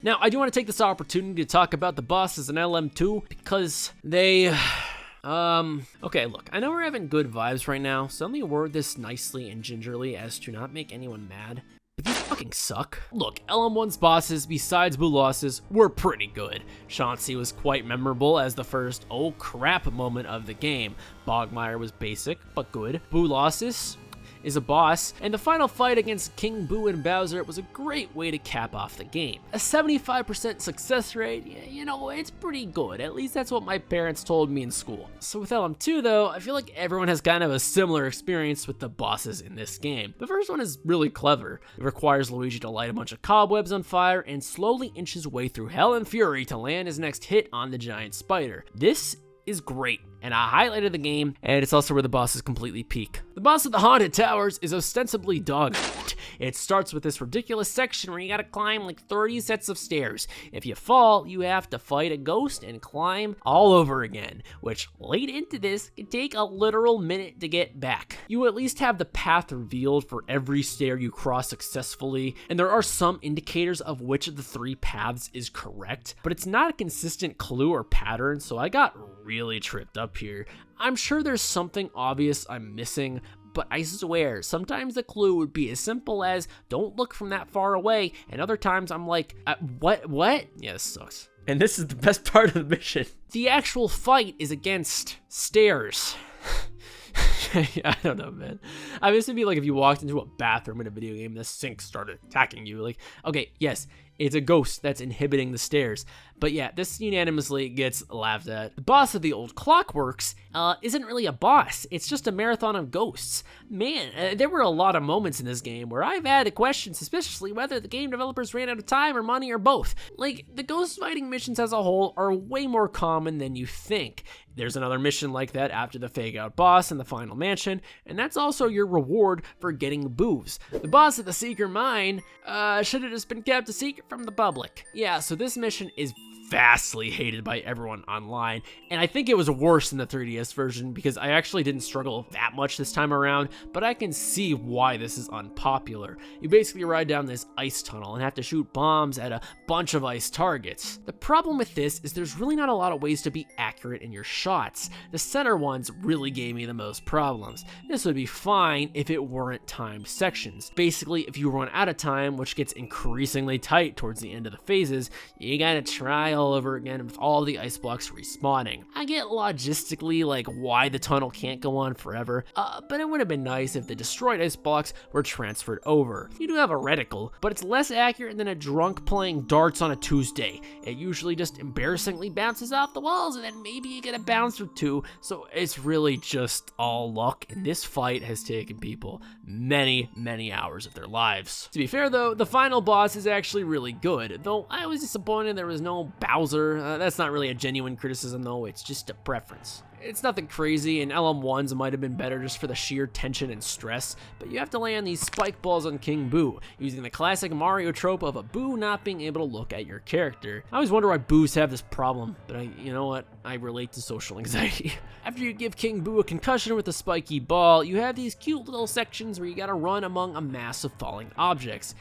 Now, I do want to take this opportunity to talk about the bosses in LM2 because they... okay, look, I know we're having good vibes right now, so let me word this nicely and gingerly as to not make anyone mad. But these fucking suck. Look, LM1's bosses, besides Boo losses, were pretty good. Chauncey was quite memorable as the first oh crap moment of the game. Bogmire was basic, but good. Boo losses is a boss, and the final fight against King Boo and Bowser was a great way to cap off the game. A 75% success rate, you know, it's pretty good. At least that's what my parents told me in school. So with LM2 though, I feel like everyone has kind of a similar experience with the bosses in this game. The first one is really clever. It requires Luigi to light a bunch of cobwebs on fire and slowly inch his way through hell and fury to land his next hit on the giant spider. This is great, and I highlighted the game, and it's also where the bosses completely peak. The boss of the Haunted Towers is ostensibly dog shit. It starts with this ridiculous section where you gotta climb like 30 sets of stairs. If you fall, you have to fight a ghost and climb all over again, which late into this can take a literal minute to get back. You at least have the path revealed for every stair you cross successfully, and there are some indicators of which of the 3 paths is correct, but it's not a consistent clue or pattern, so I got really tripped up here. I'm sure there's something obvious I'm missing, but I swear, sometimes the clue would be as simple as, don't look from that far away, and other times I'm like, what? Yeah, this sucks. And this is the best part of the mission. The actual fight is against stairs. I don't know, man. I mean, this would be like if you walked into a bathroom in a video game and the sink started attacking you. Like, okay, yes, it's a ghost that's inhibiting the stairs. But yeah, this unanimously gets laughed at. The boss of the old Clockworks isn't really a boss. It's just a marathon of ghosts. Man, there were a lot of moments in this game where I've had questions, especially whether the game developers ran out of time or money or both. Like, the ghost fighting missions as a whole are way more common than you think. There's another mission like that after the fake out boss in the final mansion, and that's also your reward for getting boos. The boss of the Secret Mine should have just been kept a secret from the public. Yeah, so this mission is vastly hated by everyone online, and I think it was worse in the 3DS version because I actually didn't struggle that much this time around, but I can see why this is unpopular. You basically ride down this ice tunnel and have to shoot bombs at a bunch of ice targets. The problem with this is there's really not a lot of ways to be accurate in your shots. The center ones really gave me the most problems. This would be fine if it weren't timed sections. Basically, if you run out of time, which gets increasingly tight towards the end of the phases, you gotta try all over again with all the ice blocks respawning. I get logistically like why the tunnel can't go on forever, but it would have been nice if the destroyed ice blocks were transferred over. You do have a reticle, but it's less accurate than a drunk playing darts on a Tuesday. It usually just embarrassingly bounces off the walls and then maybe you get a bounce or two, so it's really just all luck, and this fight has taken people many hours of their lives. To be fair though, the final boss is actually really good, though I was disappointed there was no Bowser. That's not really a genuine criticism though, it's just a preference. It's nothing crazy, and LM1s might have been better just for the sheer tension and stress, but you have to land these spike balls on King Boo, using the classic Mario trope of a Boo not being able to look at your character. I always wonder why Boos have this problem, but you know what? I relate to social anxiety. After you give King Boo a concussion with a spiky ball, you have these cute little sections where you gotta run among a mass of falling objects.